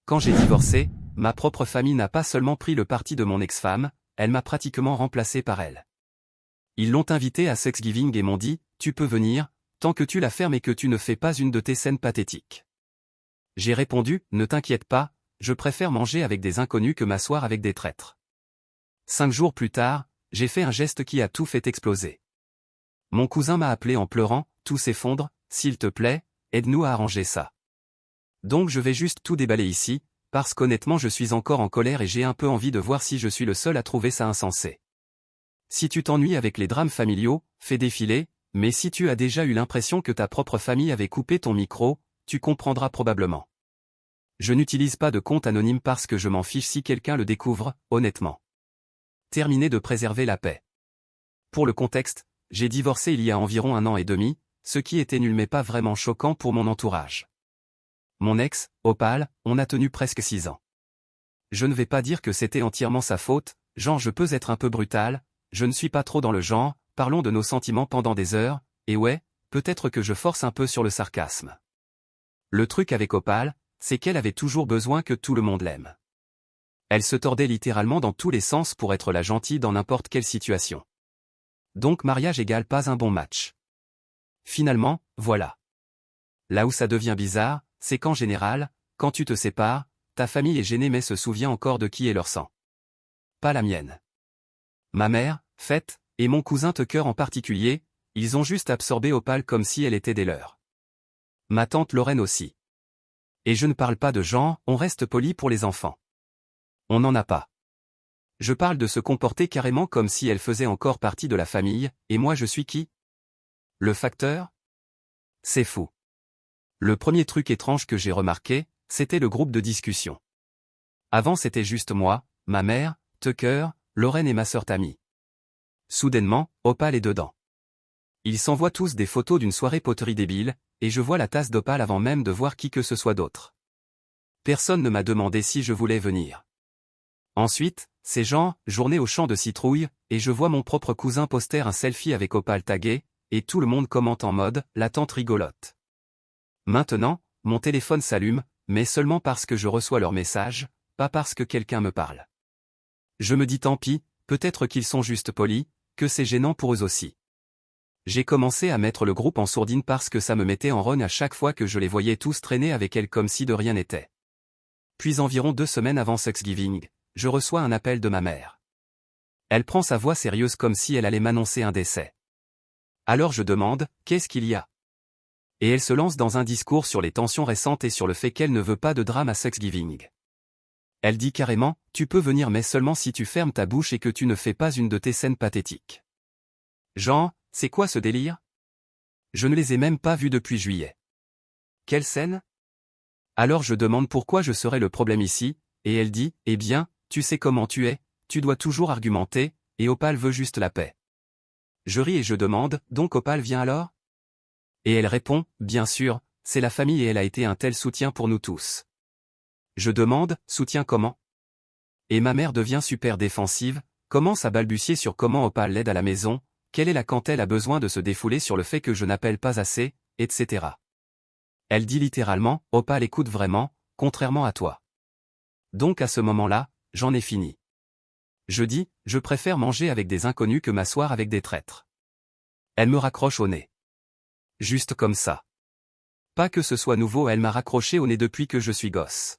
Quand j'ai divorcé, ma propre famille n'a pas seulement pris le parti de mon ex-femme, elle m'a pratiquement remplacé par elle. Ils l'ont invitée à Thanksgiving et m'ont dit, tu peux venir, tant que tu la fermes et que tu ne fais pas une de tes scènes pathétiques. J'ai répondu, ne t'inquiète pas, je préfère manger avec des inconnus que m'asseoir avec des traîtres. 5 jours plus tard, j'ai fait un geste qui a tout fait exploser. Mon cousin m'a appelé en pleurant, tout s'effondre, s'il te plaît, aide-nous à arranger ça. Donc je vais juste tout déballer ici, parce qu'honnêtement je suis encore en colère et j'ai un peu envie de voir si je suis le seul à trouver ça insensé. Si tu t'ennuies avec les drames familiaux, fais défiler, mais si tu as déjà eu l'impression que ta propre famille avait coupé ton micro, tu comprendras probablement. Je n'utilise pas de compte anonyme parce que je m'en fiche si quelqu'un le découvre, honnêtement. Terminé de préserver la paix. Pour le contexte, j'ai divorcé il y a environ 1 an et demi, ce qui était nul mais pas vraiment choquant pour mon entourage. Mon ex, Opal, on a tenu presque 6 ans. Je ne vais pas dire que c'était entièrement sa faute, genre je peux être un peu brutal, je ne suis pas trop dans le genre, parlons de nos sentiments pendant des heures, et ouais, peut-être que je force un peu sur le sarcasme. Le truc avec Opal, c'est qu'elle avait toujours besoin que tout le monde l'aime. Elle se tordait littéralement dans tous les sens pour être la gentille dans n'importe quelle situation. Donc mariage égale pas un bon match. Finalement, voilà. Là où ça devient bizarre, c'est qu'en général, quand tu te sépares, ta famille est gênée mais se souvient encore de qui est leur sang. Pas la mienne. Ma mère, Fête, et mon cousin Tucker en particulier, ils ont juste absorbé Opal comme si elle était des leurs. Ma tante Lorraine aussi. Et je ne parle pas de genre, on reste poli pour les enfants. On n'en a pas. Je parle de se comporter carrément comme si elle faisait encore partie de la famille, et moi je suis qui? Le facteur? C'est fou. Le premier truc étrange que j'ai remarqué, c'était le groupe de discussion. Avant c'était juste moi, ma mère, Tucker, Lorraine et ma sœur Tammy. Soudainement, Opal est dedans. Ils s'envoient tous des photos d'une soirée poterie débile, et je vois la tasse d'Opal avant même de voir qui que ce soit d'autre. Personne ne m'a demandé si je voulais venir. Ensuite, c'est genre, journée au champ de citrouille, et je vois mon propre cousin poster un selfie avec Opal tagué, et tout le monde commente en mode, la tante rigolote. Maintenant, mon téléphone s'allume, mais seulement parce que je reçois leurs messages, pas parce que quelqu'un me parle. Je me dis tant pis, peut-être qu'ils sont juste polis, que c'est gênant pour eux aussi. J'ai commencé à mettre le groupe en sourdine parce que ça me mettait en rogne à chaque fois que je les voyais tous traîner avec elle comme si de rien n'était. Puis environ 2 semaines avant Thanksgiving, je reçois un appel de ma mère. Elle prend sa voix sérieuse comme si elle allait m'annoncer un décès. Alors je demande, qu'est-ce qu'il y a? Et elle se lance dans un discours sur les tensions récentes et sur le fait qu'elle ne veut pas de drame à Thanksgiving. Elle dit carrément, tu peux venir mais seulement si tu fermes ta bouche et que tu ne fais pas une de tes scènes pathétiques. Jean, c'est quoi ce délire? Je ne les ai même pas vus depuis juillet. Quelle scène? Alors je demande pourquoi je serais le problème ici, et elle dit, eh bien, tu sais comment tu es, tu dois toujours argumenter, et Opal veut juste la paix. Je ris et je demande, donc Opal vient alors? Et elle répond, bien sûr, c'est la famille et elle a été un tel soutien pour nous tous. Je demande, soutien comment? Et ma mère devient super défensive, commence à balbutier sur comment Opal l'aide à la maison, quelle est la quand elle a besoin de se défouler sur le fait que je n'appelle pas assez, etc. Elle dit littéralement, Opal écoute vraiment, contrairement à toi. Donc à ce moment-là, j'en ai fini. Je dis, je préfère manger avec des inconnus que m'asseoir avec des traîtres. Elle me raccroche au nez. Juste comme ça. Pas que ce soit nouveau, elle m'a raccroché au nez depuis que je suis gosse.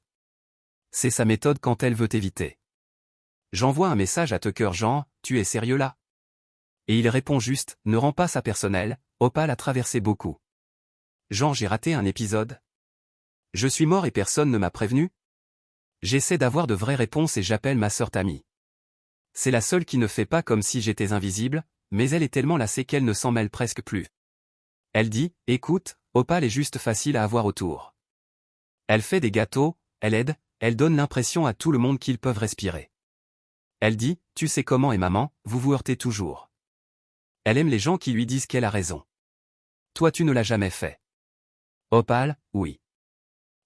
C'est sa méthode quand elle veut t'éviter. J'envoie un message à Tucker genre, tu es sérieux là? Et il répond juste, ne rends pas ça personnel, Opal a traversé beaucoup. Genre j'ai raté un épisode? Je suis mort et personne ne m'a prévenu? J'essaie d'avoir de vraies réponses et j'appelle ma sœur Tammy. C'est la seule qui ne fait pas comme si j'étais invisible, mais elle est tellement lassée qu'elle ne s'en mêle presque plus. Elle dit, écoute, Opal est juste facile à avoir autour. Elle fait des gâteaux, elle aide, elle donne l'impression à tout le monde qu'ils peuvent respirer. Elle dit, tu sais comment est maman, vous vous heurtez toujours. Elle aime les gens qui lui disent qu'elle a raison. Toi tu ne l'as jamais fait. Opal, oui.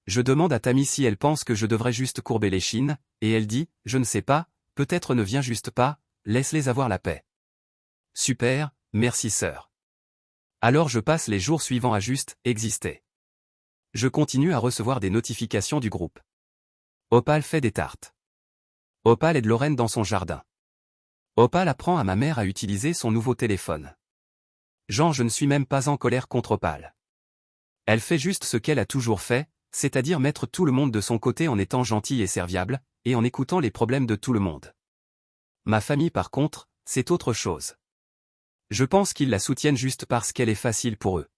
Je demande à Tammy si elle pense que je devrais juste courber les chines, et elle dit, je ne sais pas, peut-être ne viens juste pas, laisse-les avoir la paix. Super, merci sœur. Alors je passe les jours suivants à juste exister. Je continue à recevoir des notifications du groupe. Opal fait des tartes. Opal aide Lorraine dans son jardin. Opal apprend à ma mère à utiliser son nouveau téléphone. Genre je ne suis même pas en colère contre Opal. Elle fait juste ce qu'elle a toujours fait, c'est-à-dire mettre tout le monde de son côté en étant gentille et serviable, et en écoutant les problèmes de tout le monde. Ma famille par contre, c'est autre chose. Je pense qu'ils la soutiennent juste parce qu'elle est facile pour eux.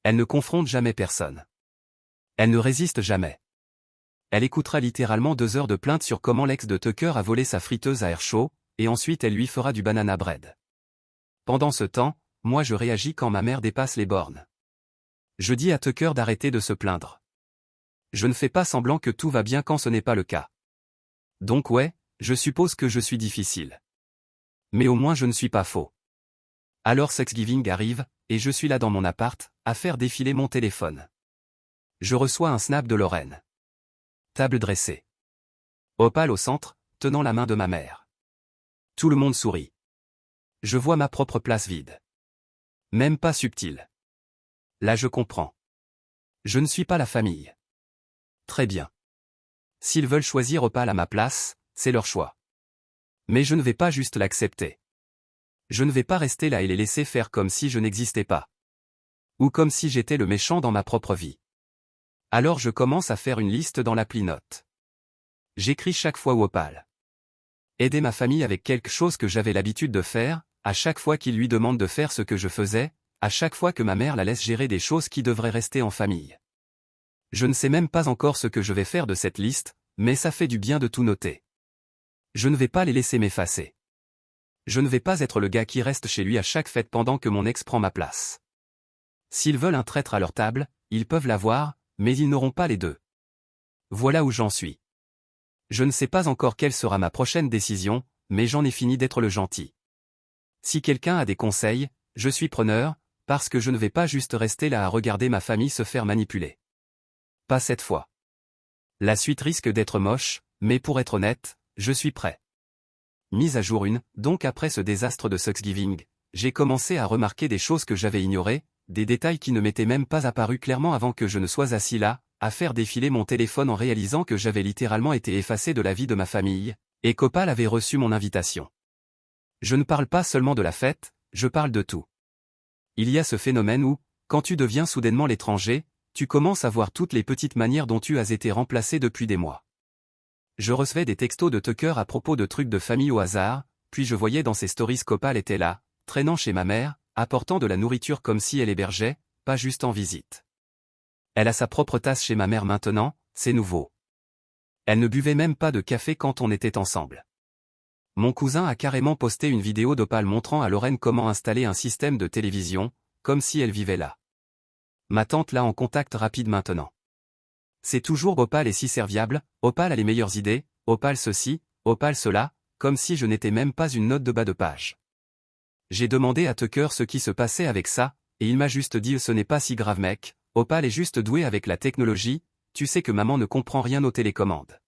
Elle ne confronte jamais personne. Elle ne résiste jamais. Elle écoutera littéralement 2 heures de plainte sur comment l'ex de Tucker a volé sa friteuse à air chaud, et ensuite elle lui fera du banana bread. Pendant ce temps, moi je réagis quand ma mère dépasse les bornes. Je dis à Tucker d'arrêter de se plaindre. Je ne fais pas semblant que tout va bien quand ce n'est pas le cas. Donc ouais, je suppose que je suis difficile. Mais au moins je ne suis pas faux. Alors Thanksgiving arrive, et je suis là dans mon appart, à faire défiler mon téléphone. Je reçois un snap de Lorraine. Table dressée. Opal au centre, tenant la main de ma mère. Tout le monde sourit. Je vois ma propre place vide. Même pas subtile. Là je comprends. Je ne suis pas la famille. Très bien. S'ils veulent choisir Opal à ma place, c'est leur choix. Mais je ne vais pas juste l'accepter. Je ne vais pas rester là et les laisser faire comme si je n'existais pas. Ou comme si j'étais le méchant dans ma propre vie. Alors je commence à faire une liste dans l'appli Notes. J'écris chaque fois où Opal. Aider ma famille avec quelque chose que j'avais l'habitude de faire, à chaque fois qu'il lui demande de faire ce que je faisais, à chaque fois que ma mère la laisse gérer des choses qui devraient rester en famille. Je ne sais même pas encore ce que je vais faire de cette liste, mais ça fait du bien de tout noter. Je ne vais pas les laisser m'effacer. Je ne vais pas être le gars qui reste chez lui à chaque fête pendant que mon ex prend ma place. S'ils veulent un traître à leur table, ils peuvent l'avoir, mais ils n'auront pas les deux. Voilà où j'en suis. Je ne sais pas encore quelle sera ma prochaine décision, mais j'en ai fini d'être le gentil. Si quelqu'un a des conseils, je suis preneur, parce que je ne vais pas juste rester là à regarder ma famille se faire manipuler. Pas cette fois. La suite risque d'être moche, mais pour être honnête, je suis prêt. Mise à jour 1, donc après ce désastre de Thanksgiving, j'ai commencé à remarquer des choses que j'avais ignorées, des détails qui ne m'étaient même pas apparus clairement avant que je ne sois assis là, à faire défiler mon téléphone en réalisant que j'avais littéralement été effacé de la vie de ma famille, et qu'Opal avait reçu mon invitation. Je ne parle pas seulement de la fête, je parle de tout. Il y a ce phénomène où, quand tu deviens soudainement l'étranger, tu commences à voir toutes les petites manières dont tu as été remplacé depuis des mois. Je recevais des textos de Tucker à propos de trucs de famille au hasard, puis je voyais dans ses stories qu'Opal était là, traînant chez ma mère, apportant de la nourriture comme si elle hébergeait, pas juste en visite. Elle a sa propre tasse chez ma mère maintenant, c'est nouveau. Elle ne buvait même pas de café quand on était ensemble. Mon cousin a carrément posté une vidéo d'Opal montrant à Lorraine comment installer un système de télévision, comme si elle vivait là. Ma tante l'a en contact rapide maintenant. C'est toujours Opal est si serviable, Opal a les meilleures idées, Opal ceci, Opal cela, comme si je n'étais même pas une note de bas de page. J'ai demandé à Tucker ce qui se passait avec ça, et il m'a juste dit ce n'est pas si grave mec, Opal est juste doué avec la technologie, tu sais que maman ne comprend rien aux télécommandes.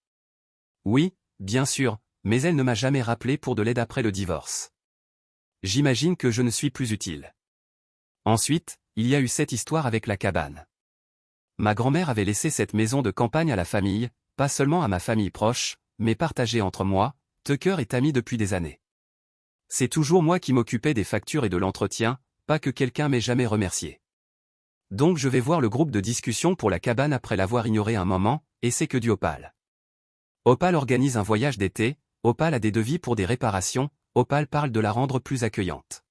Oui, bien sûr, mais elle ne m'a jamais rappelé pour de l'aide après le divorce. J'imagine que je ne suis plus utile. Ensuite, il y a eu cette histoire avec la cabane. Ma grand-mère avait laissé cette maison de campagne à la famille, pas seulement à ma famille proche, mais partagée entre moi, Tucker et Tammy depuis des années. C'est toujours moi qui m'occupais des factures et de l'entretien, pas que quelqu'un m'ait jamais remercié. Donc je vais voir le groupe de discussion pour la cabane après l'avoir ignoré un moment, et c'est que du Opal. Opal organise un voyage d'été, Opal a des devis pour des réparations, Opal parle de la rendre plus accueillante.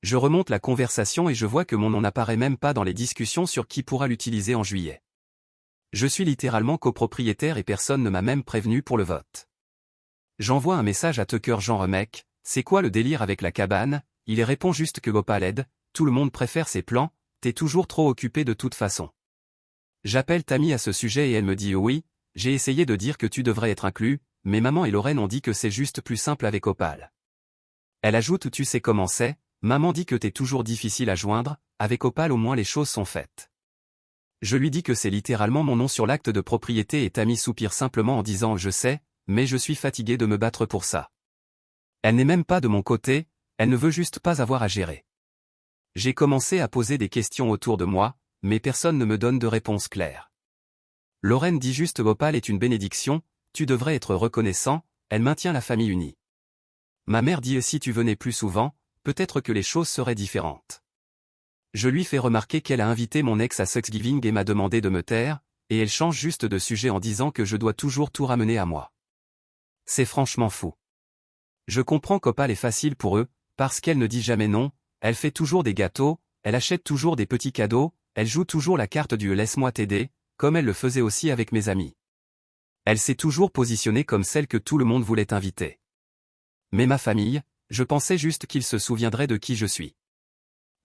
Je remonte la conversation et je vois que mon nom n'apparaît même pas dans les discussions sur qui pourra l'utiliser en juillet. Je suis littéralement copropriétaire et personne ne m'a même prévenu pour le vote. J'envoie un message à Tucker genre mec, c'est quoi le délire avec la cabane, il répond juste que Opal aide, tout le monde préfère ses plans, t'es toujours trop occupé de toute façon. J'appelle Tammy à ce sujet et elle me dit oui, j'ai essayé de dire que tu devrais être inclus, mais maman et Lorraine ont dit que c'est juste plus simple avec Opal. Elle ajoute tu sais comment c'est, maman dit que t'es toujours difficile à joindre, avec Opal au moins les choses sont faites. Je lui dis que c'est littéralement mon nom sur l'acte de propriété et Tammy soupire simplement en disant je sais, mais je suis fatigué de me battre pour ça. Elle n'est même pas de mon côté, elle ne veut juste pas avoir à gérer. J'ai commencé à poser des questions autour de moi, mais personne ne me donne de réponse claire. Lorraine dit juste Opal est une bénédiction, tu devrais être reconnaissant, elle maintient la famille unie. Ma mère dit si tu venais plus souvent, peut-être que les choses seraient différentes. Je lui fais remarquer qu'elle a invité mon ex à Thanksgiving et m'a demandé de me taire, et elle change juste de sujet en disant que je dois toujours tout ramener à moi. C'est franchement fou. Je comprends qu'Opal est facile pour eux, parce qu'elle ne dit jamais non, elle fait toujours des gâteaux, elle achète toujours des petits cadeaux, elle joue toujours la carte du « laisse-moi t'aider », comme elle le faisait aussi avec mes amis. Elle s'est toujours positionnée comme celle que tout le monde voulait inviter. Mais ma famille, je pensais juste qu'ils se souviendraient de qui je suis.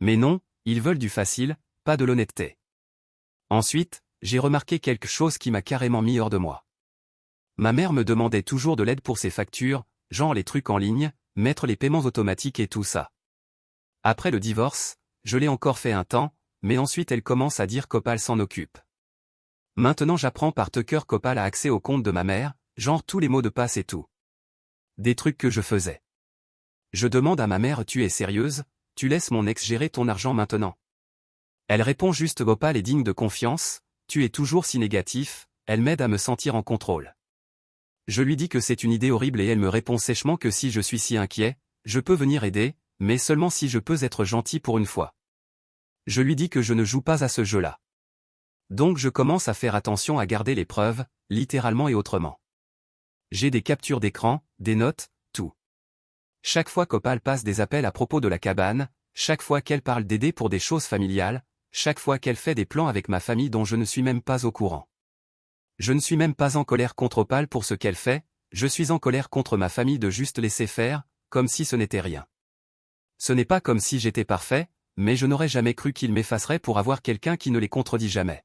Mais non, ils veulent du facile, pas de l'honnêteté. Ensuite, j'ai remarqué quelque chose qui m'a carrément mis hors de moi. Ma mère me demandait toujours de l'aide pour ses factures, genre les trucs en ligne, mettre les paiements automatiques et tout ça. Après le divorce, je l'ai encore fait un temps, mais ensuite elle commence à dire qu'Opal s'en occupe. Maintenant j'apprends par Tucker qu'Opal a accès au compte de ma mère, genre tous les mots de passe et tout. Des trucs que je faisais. Je demande à ma mère tu es sérieuse, tu laisses mon ex gérer ton argent maintenant. Elle répond juste Opal est digne de confiance, tu es toujours si négatif, elle m'aide à me sentir en contrôle. Je lui dis que c'est une idée horrible et elle me répond sèchement que si je suis si inquiet, je peux venir aider, mais seulement si je peux être gentil pour une fois. Je lui dis que je ne joue pas à ce jeu-là. Donc je commence à faire attention à garder les preuves, littéralement et autrement. J'ai des captures d'écran, des notes, tout. Chaque fois qu'Opal passe des appels à propos de la cabane, chaque fois qu'elle parle d'aider pour des choses familiales, chaque fois qu'elle fait des plans avec ma famille dont je ne suis même pas au courant. Je ne suis même pas en colère contre Opal pour ce qu'elle fait, je suis en colère contre ma famille de juste laisser faire, comme si ce n'était rien. Ce n'est pas comme si j'étais parfait, mais je n'aurais jamais cru qu'ils m'effaceraient pour avoir quelqu'un qui ne les contredit jamais.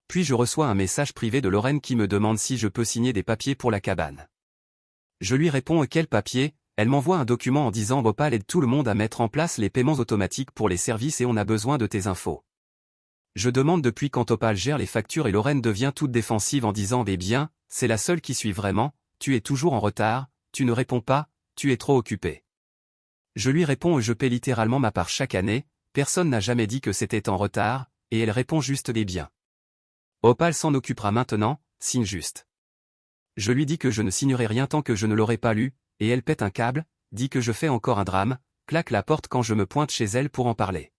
Puis je reçois un message privé de Lorraine qui me demande si je peux signer des papiers pour la cabane. Je lui réponds quel papier, elle m'envoie un document en disant Opal aide tout le monde à mettre en place les paiements automatiques pour les services et on a besoin de tes infos. Je demande depuis quand Opal gère les factures et Lorraine devient toute défensive en disant bien, c'est la seule qui suit vraiment, tu es toujours en retard, tu ne réponds pas, tu es trop occupé. Je lui réponds je paie littéralement ma part chaque année, personne n'a jamais dit que c'était en retard, et elle répond juste les biens. Opal s'en occupera maintenant, signe juste. Je lui dis que je ne signerai rien tant que je ne l'aurai pas lu, et elle pète un câble, dit que je fais encore un drame, claque la porte quand je me pointe chez elle pour en parler.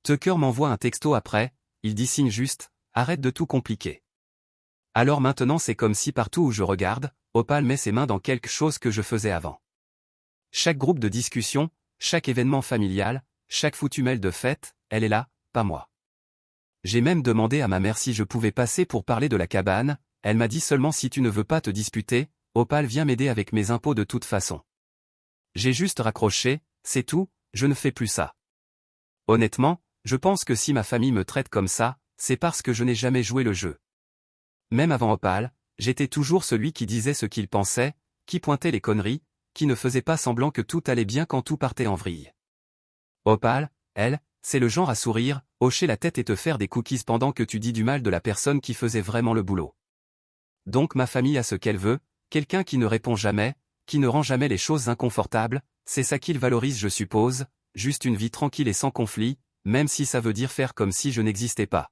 Tucker m'envoie un texto après, il dit signe juste, arrête de tout compliquer. Alors maintenant c'est comme si partout où je regarde, Opal met ses mains dans quelque chose que je faisais avant. Chaque groupe de discussion, chaque événement familial, chaque foutu mail de fête, elle est là, pas moi. J'ai même demandé à ma mère si je pouvais passer pour parler de la cabane, elle m'a dit seulement si tu ne veux pas te disputer, Opal vient m'aider avec mes impôts de toute façon. J'ai juste raccroché, c'est tout, je ne fais plus ça. Honnêtement, je pense que si ma famille me traite comme ça, c'est parce que je n'ai jamais joué le jeu. Même avant Opal, j'étais toujours celui qui disait ce qu'il pensait, qui pointait les conneries, qui ne faisait pas semblant que tout allait bien quand tout partait en vrille. Opal, elle, c'est le genre à sourire, hocher la tête et te faire des cookies pendant que tu dis du mal de la personne qui faisait vraiment le boulot. Donc ma famille a ce qu'elle veut, quelqu'un qui ne répond jamais, qui ne rend jamais les choses inconfortables, c'est ça qu'ils valorisent je suppose, juste une vie tranquille et sans conflit, même si ça veut dire faire comme si je n'existais pas.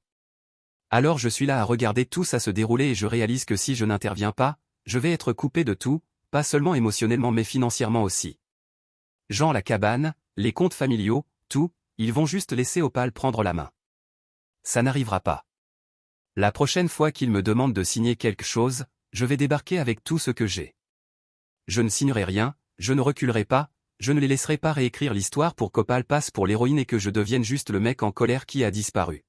Alors je suis là à regarder tout ça se dérouler et je réalise que si je n'interviens pas, je vais être coupé de tout, pas seulement émotionnellement mais financièrement aussi. Genre la cabane, les comptes familiaux, tout, ils vont juste laisser Opal prendre la main. Ça n'arrivera pas. La prochaine fois qu'ils me demandent de signer quelque chose, je vais débarquer avec tout ce que j'ai. Je ne signerai rien, je ne reculerai pas, je ne les laisserai pas réécrire l'histoire pour qu'Opal passe pour l'héroïne et que je devienne juste le mec en colère qui a disparu.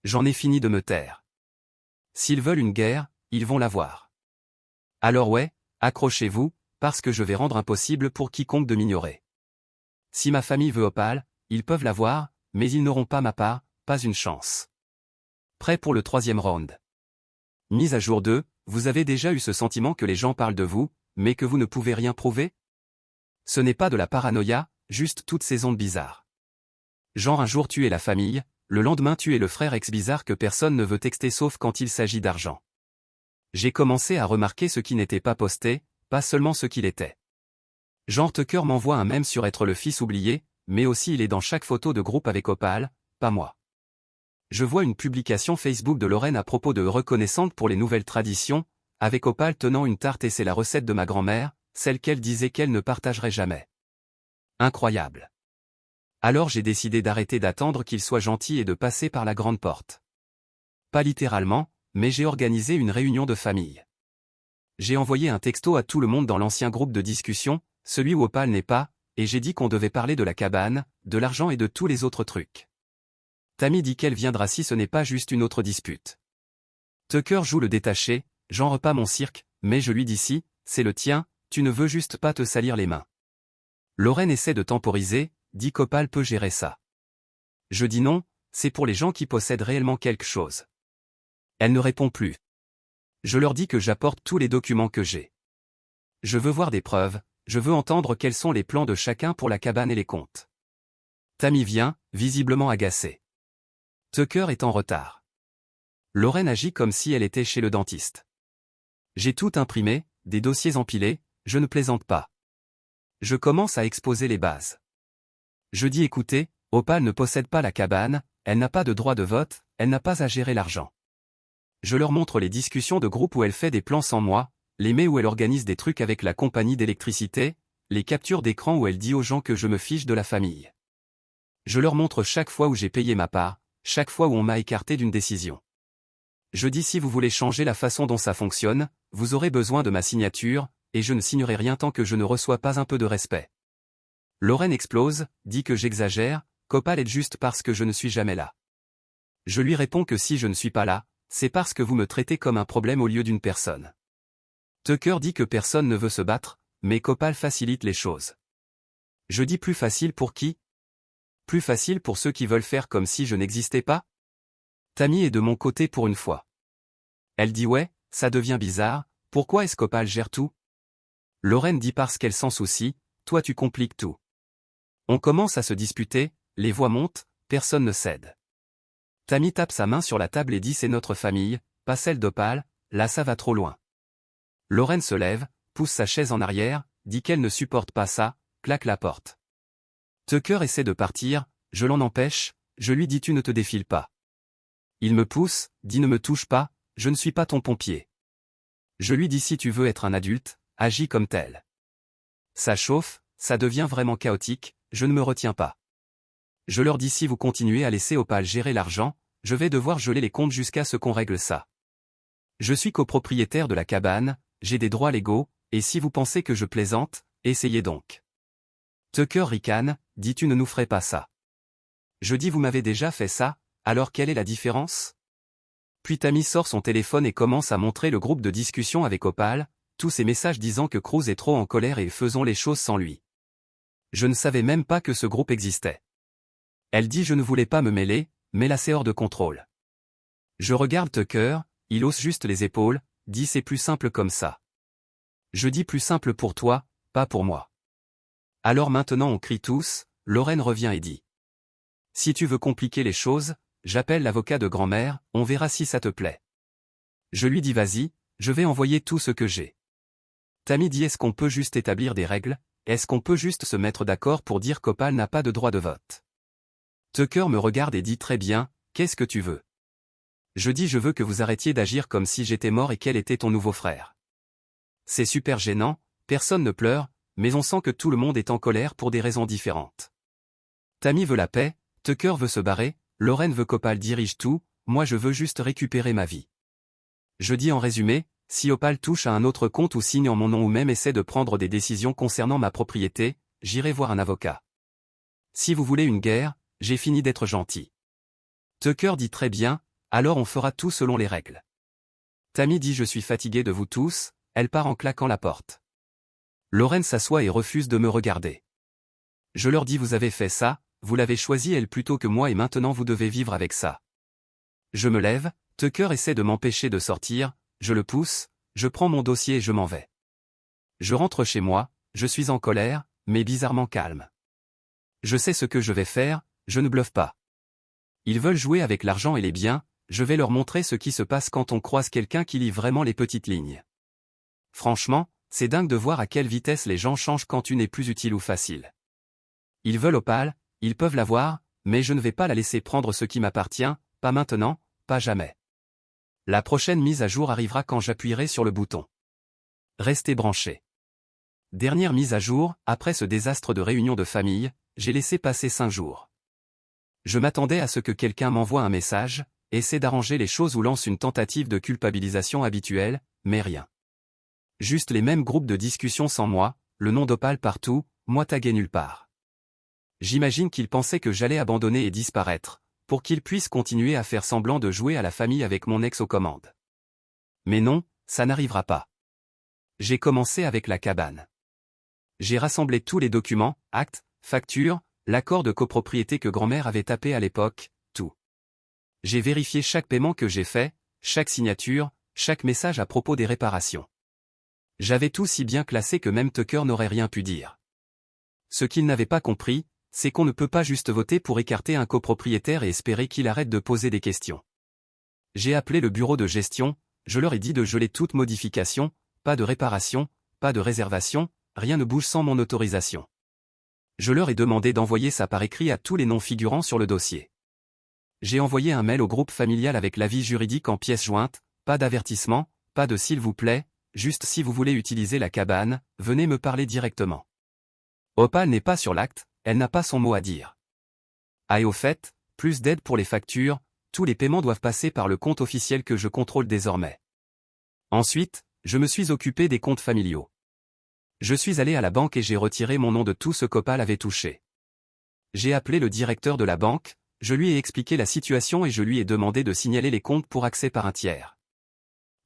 J'en ai fini de me taire. S'ils veulent une guerre, ils vont l'avoir. Alors ouais, accrochez-vous, parce que je vais rendre impossible pour quiconque de m'ignorer. Si ma famille veut Opal, ils peuvent l'avoir, mais ils n'auront pas ma part, pas une chance. Prêt pour le 3e round. Mise à jour 2, vous avez déjà eu ce sentiment que les gens parlent de vous, mais que vous ne pouvez rien prouver? Ce n'est pas de la paranoïa, juste toutes ces ondes bizarres. Genre un jour tu es la famille, le lendemain tu es le frère ex-bizarre que personne ne veut texter sauf quand il s'agit d'argent. J'ai commencé à remarquer ce qui n'était pas posté, pas seulement ce qu'il était. Genre Tucker m'envoie un mème sur être le fils oublié, mais aussi il est dans chaque photo de groupe avec Opal, pas moi. Je vois une publication Facebook de Lorraine à propos de reconnaissante pour les nouvelles traditions, avec Opal tenant une tarte et c'est la recette de ma grand-mère, celle qu'elle disait qu'elle ne partagerait jamais. Incroyable. Alors j'ai décidé d'arrêter d'attendre qu'il soit gentil et de passer par la grande porte. Pas littéralement, mais j'ai organisé une réunion de famille. J'ai envoyé un texto à tout le monde dans l'ancien groupe de discussion, celui où Opal n'est pas, et j'ai dit qu'on devait parler de la cabane, de l'argent et de tous les autres trucs. Tammy dit qu'elle viendra si ce n'est pas juste une autre dispute. Tucker joue le détaché, j'en repas mon cirque, mais je lui dis si, c'est le tien, tu ne veux juste pas te salir les mains. Lorraine essaie de temporiser, dit qu'Opal peut gérer ça. Je dis non, c'est pour les gens qui possèdent réellement quelque chose. Elle ne répond plus. Je leur dis que j'apporte tous les documents que j'ai. Je veux voir des preuves, je veux entendre quels sont les plans de chacun pour la cabane et les comptes. Tammy vient, visiblement agacée. Tucker est en retard. Lorraine agit comme si elle était chez le dentiste. J'ai tout imprimé, des dossiers empilés, je ne plaisante pas. Je commence à exposer les bases. Je dis écoutez, Opal ne possède pas la cabane, elle n'a pas de droit de vote, elle n'a pas à gérer l'argent. Je leur montre les discussions de groupe où elle fait des plans sans moi, les mails où elle organise des trucs avec la compagnie d'électricité, les captures d'écran où elle dit aux gens que je me fiche de la famille. Je leur montre chaque fois où j'ai payé ma part, chaque fois où on m'a écarté d'une décision. Je dis si vous voulez changer la façon dont ça fonctionne, vous aurez besoin de ma signature, et je ne signerai rien tant que je ne reçois pas un peu de respect. Lorraine explose, dit que j'exagère, qu'Opal est juste parce que je ne suis jamais là. Je lui réponds que si je ne suis pas là, c'est parce que vous me traitez comme un problème au lieu d'une personne. Tucker dit que personne ne veut se battre, mais qu'Opal facilite les choses. Je dis plus facile pour qui? Plus facile pour ceux qui veulent faire comme si je n'existais pas? Tammy est de mon côté pour une fois. Elle dit ouais, ça devient bizarre, pourquoi est-ce qu'Opal gère tout? Lorraine dit parce qu'elle s'en soucie, toi tu compliques tout. On commence à se disputer, les voix montent, personne ne cède. Tammy tape sa main sur la table et dit c'est notre famille, pas celle d'Opal, là ça va trop loin. Lorraine se lève, pousse sa chaise en arrière, dit qu'elle ne supporte pas ça, claque la porte. Tucker essaie de partir, je l'en empêche, je lui dis tu ne te défiles pas. Il me pousse, dit ne me touche pas, je ne suis pas ton pompier. Je lui dis si tu veux être un adulte, agis comme tel. Ça chauffe, ça devient vraiment chaotique, je ne me retiens pas. Je leur dis si vous continuez à laisser Opal gérer l'argent, je vais devoir geler les comptes jusqu'à ce qu'on règle ça. Je suis copropriétaire de la cabane, j'ai des droits légaux, et si vous pensez que je plaisante, essayez donc. Tucker ricane, dit tu ne nous ferais pas ça. Je dis vous m'avez déjà fait ça, alors quelle est la différence? Puis Tammy sort son téléphone et commence à montrer le groupe de discussion avec Opal, tous ces messages disant que Cruz est trop en colère et faisons les choses sans lui. Je ne savais même pas que ce groupe existait. Elle dit je ne voulais pas me mêler, mais là c'est hors de contrôle. Je regarde Tucker, il hausse juste les épaules, dit c'est plus simple comme ça. Je dis plus simple pour toi, pas pour moi. Alors maintenant on crie tous, Lorraine revient et dit. Si tu veux compliquer les choses, j'appelle l'avocat de grand-mère, on verra si ça te plaît. Je lui dis vas-y, je vais envoyer tout ce que j'ai. Tammy dit est-ce qu'on peut juste établir des règles, est-ce qu'on peut juste se mettre d'accord pour dire qu'Opal n'a pas de droit de vote? Tucker me regarde et dit très bien, qu'est-ce que tu veux? Je dis je veux que vous arrêtiez d'agir comme si j'étais mort et qu'elle était ton nouveau frère. C'est super gênant, personne ne pleure, mais on sent que tout le monde est en colère pour des raisons différentes. Tammy veut la paix, Tucker veut se barrer, Lorraine veut qu'Opal dirige tout, moi je veux juste récupérer ma vie. Je dis en résumé, si Opal touche à un autre compte ou signe en mon nom ou même essaie de prendre des décisions concernant ma propriété, j'irai voir un avocat. Si vous voulez une guerre, j'ai fini d'être gentil. Tucker dit très bien, alors on fera tout selon les règles. Tammy dit je suis fatigué de vous tous, elle part en claquant la porte. Lorraine s'assoit et refuse de me regarder. Je leur dis vous avez fait ça, vous l'avez choisi elle plutôt que moi et maintenant vous devez vivre avec ça. Je me lève, Tucker essaie de m'empêcher de sortir, je le pousse, je prends mon dossier et je m'en vais. Je rentre chez moi, je suis en colère, mais bizarrement calme. Je sais ce que je vais faire, je ne bluffe pas. Ils veulent jouer avec l'argent et les biens, je vais leur montrer ce qui se passe quand on croise quelqu'un qui lit vraiment les petites lignes. Franchement, c'est dingue de voir à quelle vitesse les gens changent quand une est plus utile ou facile. Ils veulent Opal, ils peuvent l'avoir, mais je ne vais pas la laisser prendre ce qui m'appartient, pas maintenant, pas jamais. La prochaine mise à jour arrivera quand j'appuierai sur le bouton. Restez branchés. Dernière mise à jour, après ce désastre de réunion de famille, j'ai laissé passer 5 jours. Je m'attendais à ce que quelqu'un m'envoie un message, essaie d'arranger les choses ou lance une tentative de culpabilisation habituelle, mais rien. Juste les mêmes groupes de discussion sans moi, le nom d'Opal partout, moi tagué nulle part. J'imagine qu'il pensait que j'allais abandonner et disparaître, pour qu'il puisse continuer à faire semblant de jouer à la famille avec mon ex aux commandes. Mais non, ça n'arrivera pas. J'ai commencé avec la cabane. J'ai rassemblé tous les documents, actes, factures, l'accord de copropriété que grand-mère avait tapé à l'époque, tout. J'ai vérifié chaque paiement que j'ai fait, chaque signature, chaque message à propos des réparations. J'avais tout si bien classé que même Tucker n'aurait rien pu dire. Ce qu'il n'avait pas compris, c'est qu'on ne peut pas juste voter pour écarter un copropriétaire et espérer qu'il arrête de poser des questions. J'ai appelé le bureau de gestion, je leur ai dit de geler toute modification, pas de réparation, pas de réservation, rien ne bouge sans mon autorisation. Je leur ai demandé d'envoyer ça par écrit à tous les noms figurant sur le dossier. J'ai envoyé un mail au groupe familial avec l'avis juridique en pièce jointe, pas d'avertissement, pas de s'il vous plaît, juste si vous voulez utiliser la cabane, venez me parler directement. Opal n'est pas sur l'acte, elle n'a pas son mot à dire. Ah et au fait, plus d'aide pour les factures, tous les paiements doivent passer par le compte officiel que je contrôle désormais. Ensuite, je me suis occupé des comptes familiaux. Je suis allé à la banque et j'ai retiré mon nom de tout ce qu'Opal avait touché. J'ai appelé le directeur de la banque, je lui ai expliqué la situation et je lui ai demandé de signaler les comptes pour accès par un tiers.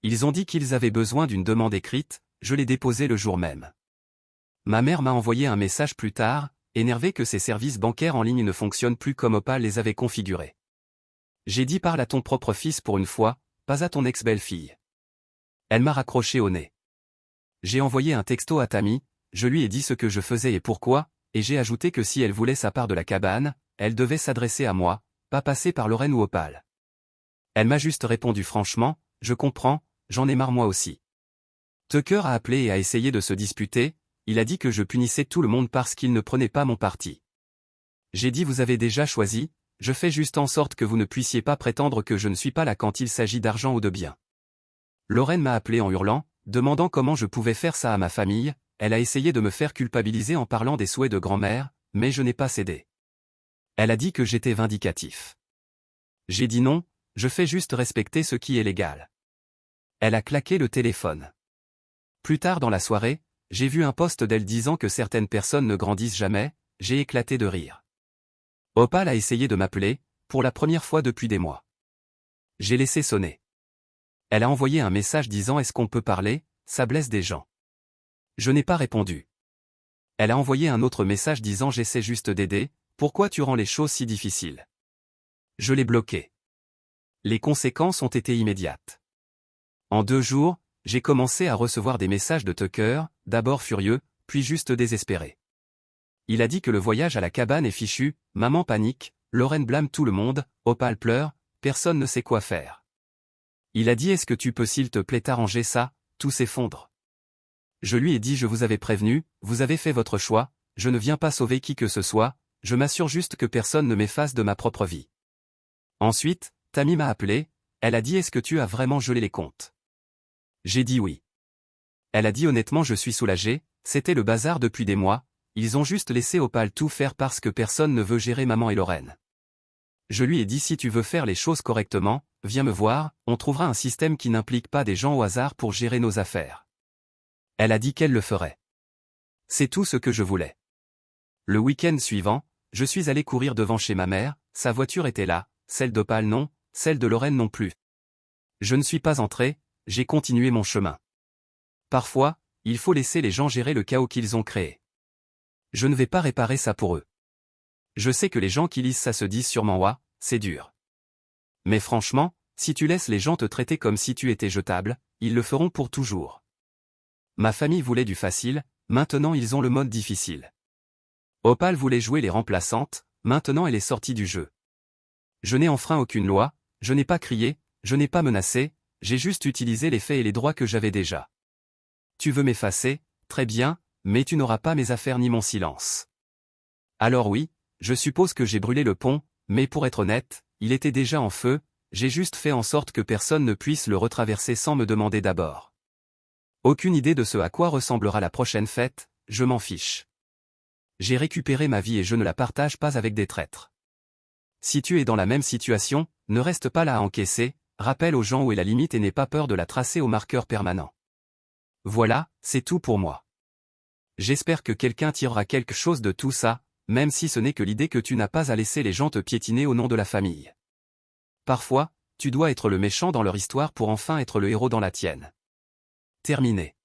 Ils ont dit qu'ils avaient besoin d'une demande écrite, je l'ai déposée le jour même. Ma mère m'a envoyé un message plus tard, énervée que ses services bancaires en ligne ne fonctionnent plus comme Opal les avait configurés. J'ai dit parle à ton propre fils pour une fois, pas à ton ex-belle-fille. Elle m'a raccroché au nez. J'ai envoyé un texto à Tammy, je lui ai dit ce que je faisais et pourquoi, et j'ai ajouté que si elle voulait sa part de la cabane, elle devait s'adresser à moi, pas passer par Lorraine ou Opal. Elle m'a juste répondu franchement, je comprends, j'en ai marre moi aussi. Tucker a appelé et a essayé de se disputer, il a dit que je punissais tout le monde parce qu'il ne prenait pas mon parti. J'ai dit vous avez déjà choisi, je fais juste en sorte que vous ne puissiez pas prétendre que je ne suis pas là quand il s'agit d'argent ou de biens. Lorraine m'a appelé en hurlant, demandant comment je pouvais faire ça à ma famille, elle a essayé de me faire culpabiliser en parlant des souhaits de grand-mère, mais je n'ai pas cédé. Elle a dit que j'étais vindicatif. J'ai dit non, je fais juste respecter ce qui est légal. Elle a claqué le téléphone. Plus tard dans la soirée, j'ai vu un post d'elle disant que certaines personnes ne grandissent jamais, j'ai éclaté de rire. Opal a essayé de m'appeler, pour la première fois depuis des mois. J'ai laissé sonner. Elle a envoyé un message disant est-ce qu'on peut parler, ça blesse des gens. Je n'ai pas répondu. Elle a envoyé un autre message disant j'essaie juste d'aider, pourquoi tu rends les choses si difficiles? Je l'ai bloqué. Les conséquences ont été immédiates. En 2 jours, j'ai commencé à recevoir des messages de Tucker, d'abord furieux, puis juste désespéré. Il a dit que le voyage à la cabane est fichu, maman panique, Lorraine blâme tout le monde, Opal pleure, personne ne sait quoi faire. Il a dit est-ce que tu peux s'il te plaît arranger ça, tout s'effondre. Je lui ai dit je vous avais prévenu, vous avez fait votre choix, je ne viens pas sauver qui que ce soit, je m'assure juste que personne ne m'efface de ma propre vie. Ensuite, Tammy m'a appelé, elle a dit est-ce que tu as vraiment gelé les comptes? J'ai dit oui. Elle a dit honnêtement je suis soulagé, c'était le bazar depuis des mois, ils ont juste laissé Opal tout faire parce que personne ne veut gérer maman et Lorraine. Je lui ai dit si tu veux faire les choses correctement, viens me voir, on trouvera un système qui n'implique pas des gens au hasard pour gérer nos affaires. Elle a dit qu'elle le ferait. C'est tout ce que je voulais. Le week-end suivant, je suis allé courir devant chez ma mère, sa voiture était là, celle d'Opal non, celle de Lorraine non plus. Je ne suis pas entré, j'ai continué mon chemin. Parfois, il faut laisser les gens gérer le chaos qu'ils ont créé. Je ne vais pas réparer ça pour eux. Je sais que les gens qui lisent ça se disent sûrement ouah, c'est dur. Mais franchement, si tu laisses les gens te traiter comme si tu étais jetable, ils le feront pour toujours. Ma famille voulait du facile, maintenant ils ont le mode difficile. Opal voulait jouer les remplaçantes, maintenant elle est sortie du jeu. Je n'ai enfreint aucune loi, je n'ai pas crié, je n'ai pas menacé, j'ai juste utilisé les faits et les droits que j'avais déjà. Tu veux m'effacer, très bien, mais tu n'auras pas mes affaires ni mon silence. Alors oui, je suppose que j'ai brûlé le pont, mais pour être honnête, il était déjà en feu, j'ai juste fait en sorte que personne ne puisse le retraverser sans me demander d'abord. Aucune idée de ce à quoi ressemblera la prochaine fête, je m'en fiche. J'ai récupéré ma vie et je ne la partage pas avec des traîtres. Si tu es dans la même situation, ne reste pas là à encaisser, rappelle aux gens où est la limite et n'aie pas peur de la tracer au marqueur permanent. Voilà, c'est tout pour moi. J'espère que quelqu'un tirera quelque chose de tout ça, même si ce n'est que l'idée que tu n'as pas à laisser les gens te piétiner au nom de la famille. Parfois, tu dois être le méchant dans leur histoire pour enfin être le héros dans la tienne. Terminé.